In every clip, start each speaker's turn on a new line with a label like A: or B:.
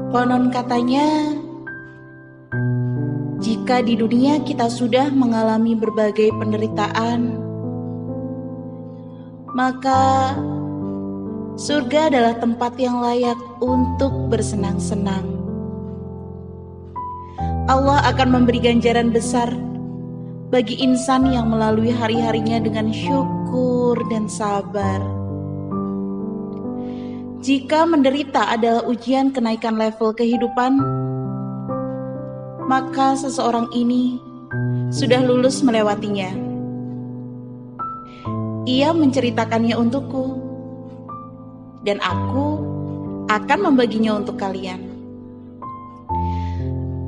A: Konon katanya, jika di dunia kita sudah mengalami berbagai penderitaan, maka surga adalah tempat yang layak untuk bersenang-senang. Allah akan memberi ganjaran besar bagi insan yang melalui hari-harinya dengan syukur dan sabar. Jika menderita adalah ujian kenaikan level kehidupan, maka seseorang ini sudah lulus melewatinya. Ia menceritakannya untukku, dan aku akan membaginya untuk kalian.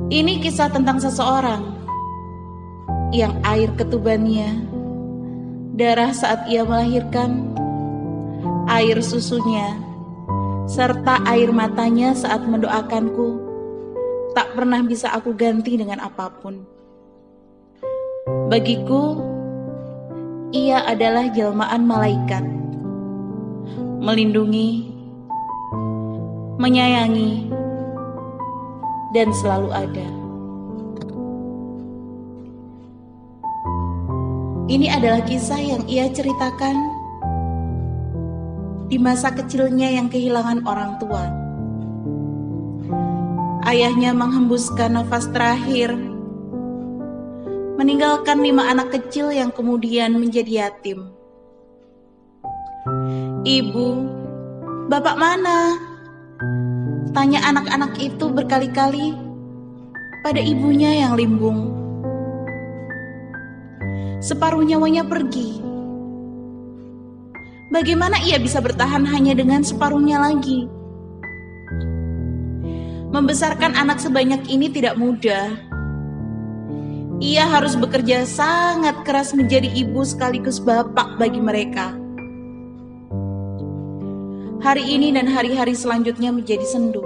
A: Ini kisah tentang seseorang yang air ketubannya, darah saat ia melahirkan, air susunya, serta air matanya saat mendoakanku, tak pernah bisa aku ganti dengan apapun. Bagiku, ia adalah jelmaan malaikat, melindungi, menyayangi, dan selalu ada. Ini adalah kisah yang ia ceritakan di masa kecilnya yang kehilangan orang tua. Ayahnya menghembuskan nafas terakhir, meninggalkan 5 anak kecil yang kemudian menjadi yatim. "Ibu, bapak mana?" tanya anak-anak itu berkali-kali pada ibunya yang limbung. Separuh nyawanya pergi. Bagaimana ia bisa bertahan hanya dengan separuhnya lagi? Membesarkan anak sebanyak ini tidak mudah. Ia harus bekerja sangat keras menjadi ibu sekaligus bapak bagi mereka. Hari ini dan hari-hari selanjutnya menjadi sendu.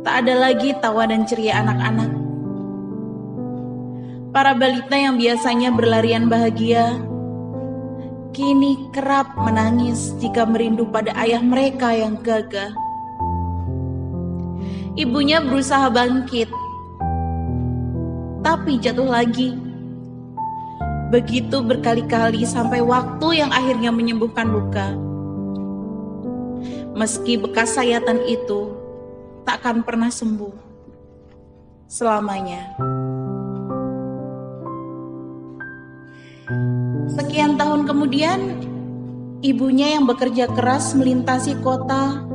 A: Tak ada lagi tawa dan ceria anak-anak. Para balita yang biasanya berlarian bahagia, kini kerap menangis jika merindu pada ayah mereka yang gagah. Ibunya berusaha bangkit, tapi jatuh lagi. Begitu berkali-kali sampai waktu yang akhirnya menyembuhkan luka. Meski bekas sayatan itu takkan pernah sembuh selamanya. Sekian tahun kemudian, ibunya yang bekerja keras melintasi kota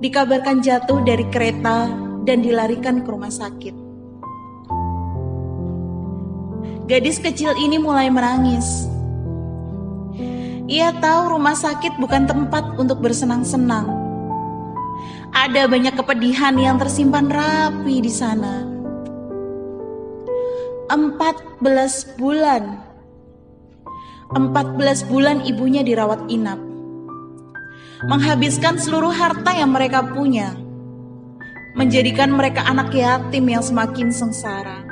A: dikabarkan jatuh dari kereta dan dilarikan ke rumah sakit. Gadis kecil ini mulai menangis. Ia tahu rumah sakit bukan tempat untuk bersenang-senang. Ada banyak kepedihan yang tersimpan rapi di sana. 14 bulan ibunya dirawat inap, menghabiskan seluruh harta yang mereka punya, menjadikan mereka anak yatim yang semakin sengsara.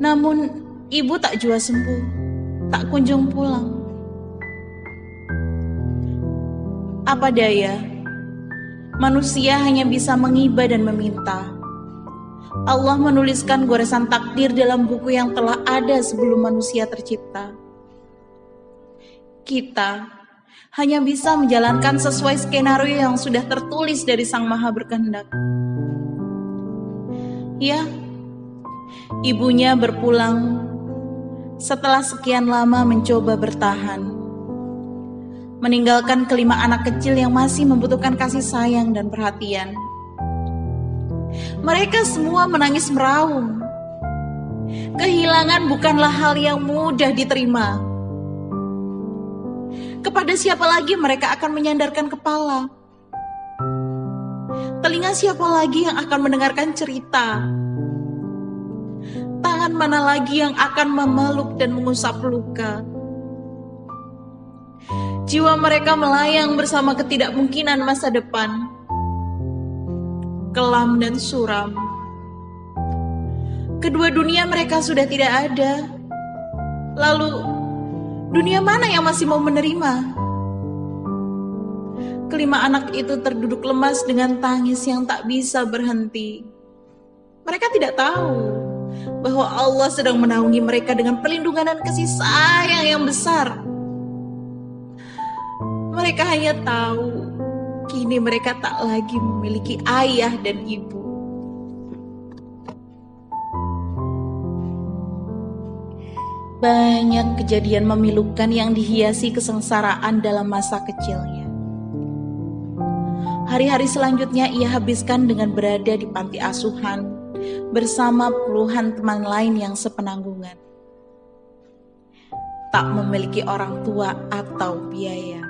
A: Namun ibu tak jua sembuh, tak kunjung pulang. Apa daya, manusia hanya bisa mengiba dan meminta. Allah menuliskan goresan takdir dalam buku yang telah ada sebelum manusia tercipta. Kita hanya bisa menjalankan sesuai skenario yang sudah tertulis dari Sang Maha Berkehendak. Ya, ibunya berpulang setelah sekian lama mencoba bertahan, meninggalkan kelima anak kecil yang masih membutuhkan kasih sayang dan perhatian. Mereka semua menangis meraung. Kehilangan bukanlah hal yang mudah diterima. Kepada siapa lagi mereka akan menyandarkan kepala? Telinga siapa lagi yang akan mendengarkan cerita? Tangan mana lagi yang akan memeluk dan mengusap luka? Jiwa mereka melayang bersama ketidakmungkinan masa depan. Kelam dan suram. Kedua dunia mereka sudah tidak ada. Lalu, dunia mana yang masih mau menerima? Kelima anak itu terduduk lemas dengan tangis yang tak bisa berhenti. Mereka tidak tahu bahwa Allah sedang menaungi mereka dengan perlindungan dan kasih sayang yang besar. Mereka hanya tahu kini mereka tak lagi memiliki ayah dan ibu. Banyak kejadian memilukan yang dihiasi kesengsaraan dalam masa kecilnya. Hari-hari selanjutnya ia habiskan dengan berada di panti asuhan bersama puluhan teman lain yang sepenanggungan. Tak memiliki orang tua atau biaya.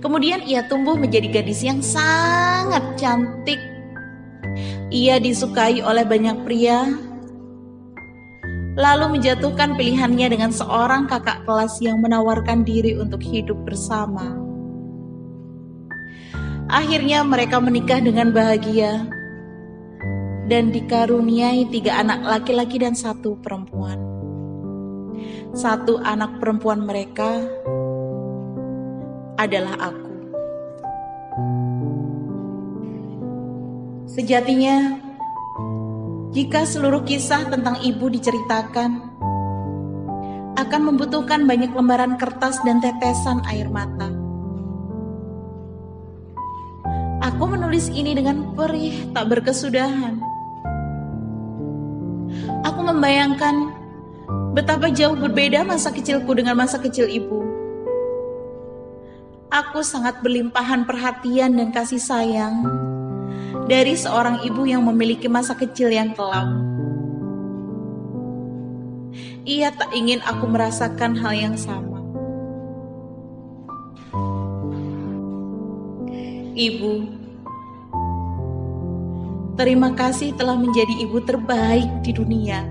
A: Kemudian ia tumbuh menjadi gadis yang sangat cantik. Ia disukai oleh banyak pria, lalu menjatuhkan pilihannya dengan seorang kakak kelas yang menawarkan diri untuk hidup bersama. Akhirnya mereka menikah dengan bahagia dan dikaruniai 3 anak laki-laki dan 1 perempuan. 1 anak perempuan mereka adalah aku. Sejatinya, jika seluruh kisah tentang ibu diceritakan, akan membutuhkan banyak lembaran kertas dan tetesan air mata. Aku menulis ini dengan perih tak berkesudahan. Aku membayangkan betapa jauh berbeda masa kecilku dengan masa kecil ibu. Aku sangat berlimpahan perhatian dan kasih sayang dari seorang ibu yang memiliki masa kecil yang kelam. Ia tak ingin aku merasakan hal yang sama. Ibu, terima kasih telah menjadi ibu terbaik di dunia.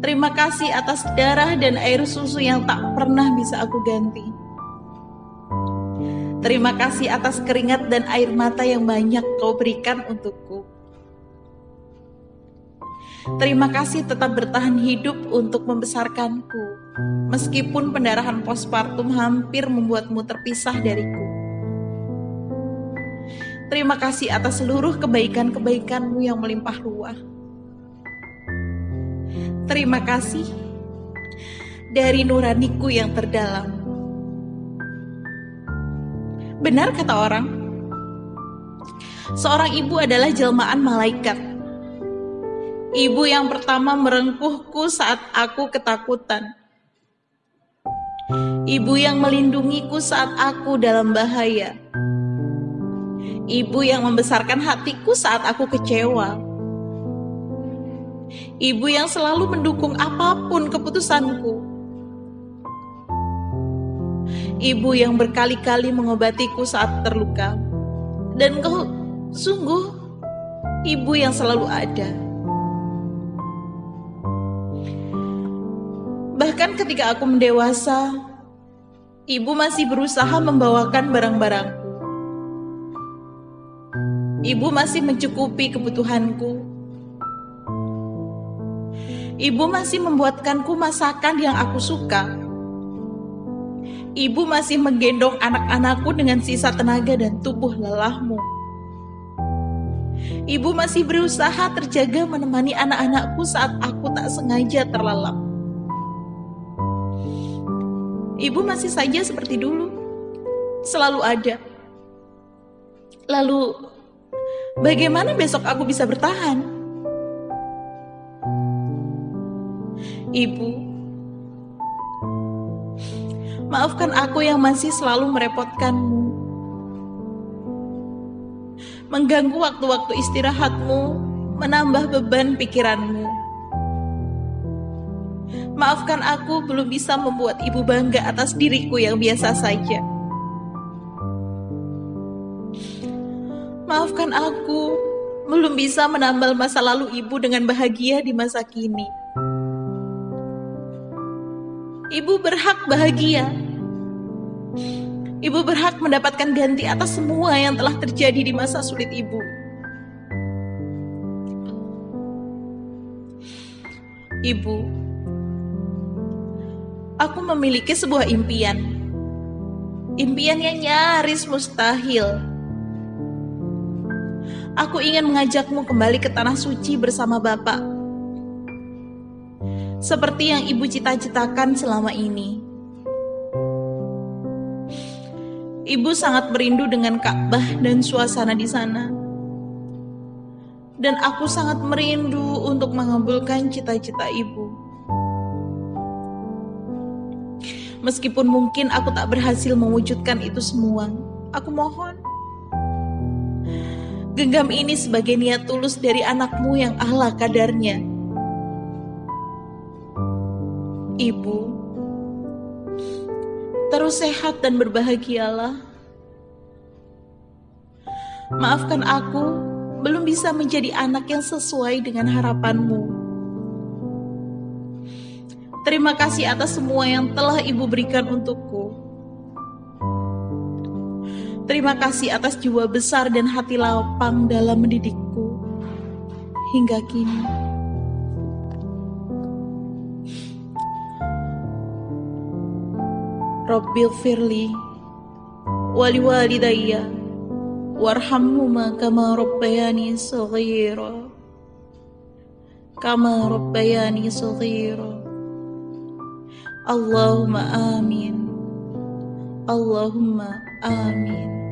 A: Terima kasih atas darah dan air susu yang tak pernah bisa aku ganti. Terima kasih atas keringat dan air mata yang banyak kau berikan untukku. Terima kasih tetap bertahan hidup untuk membesarkanku, meskipun pendarahan postpartum hampir membuatmu terpisah dariku. Terima kasih atas seluruh kebaikan-kebaikanmu yang melimpah ruah. Terima kasih dari nuraniku yang terdalam. Benar kata orang, seorang ibu adalah jelmaan malaikat. Ibu yang pertama merengkuhku saat aku ketakutan. Ibu yang melindungiku saat aku dalam bahaya. Ibu yang membesarkan hatiku saat aku kecewa. Ibu yang selalu mendukung apapun keputusanku. Ibu yang berkali-kali mengobatiku saat terluka. Dan kau sungguh ibu yang selalu ada. Bahkan ketika aku mendewasa, ibu masih berusaha membawakan barang-barangku. Ibu masih mencukupi kebutuhanku. Ibu masih membuatkanku masakan yang aku suka. Ibu masih menggendong anak-anakku dengan sisa tenaga dan tubuh lelahmu. Ibu masih berusaha terjaga menemani anak-anakku saat aku tak sengaja terlelap. Ibu masih saja seperti dulu, selalu ada. Lalu, bagaimana besok aku bisa bertahan? Ibu, maafkan aku yang masih selalu merepotkanmu, mengganggu waktu-waktu istirahatmu, menambah beban pikiranmu. Maafkan aku belum bisa membuat ibu bangga atas diriku yang biasa saja. Maafkan aku belum bisa menambal masa lalu ibu dengan bahagia di masa kini. Ibu berhak bahagia. Ibu berhak mendapatkan ganti atas semua yang telah terjadi di masa sulit ibu. Ibu, Aku memiliki sebuah impian. Impian yang nyaris mustahil. Aku ingin mengajakmu kembali ke tanah suci bersama Bapak. Seperti yang Ibu cita-citakan selama ini. Ibu sangat merindu dengan Ka'bah dan suasana di sana. Dan aku sangat merindu untuk mengabulkan cita-cita Ibu. Meskipun mungkin aku tak berhasil mewujudkan itu semua, aku mohon. Genggam ini sebagai niat tulus dari anakmu yang ala kadarnya. Ibu, terus sehat dan berbahagialah. Maafkan aku, belum bisa menjadi anak yang sesuai dengan harapanmu. Terima kasih atas semua yang telah Ibu berikan untukku. Terima kasih atas jiwa besar dan hati lapang dalam mendidikku hingga kini. Rabbil firli wali walidayya warhamhuma kama rabbayani shaghira Allahumma amin. Allahumma amin.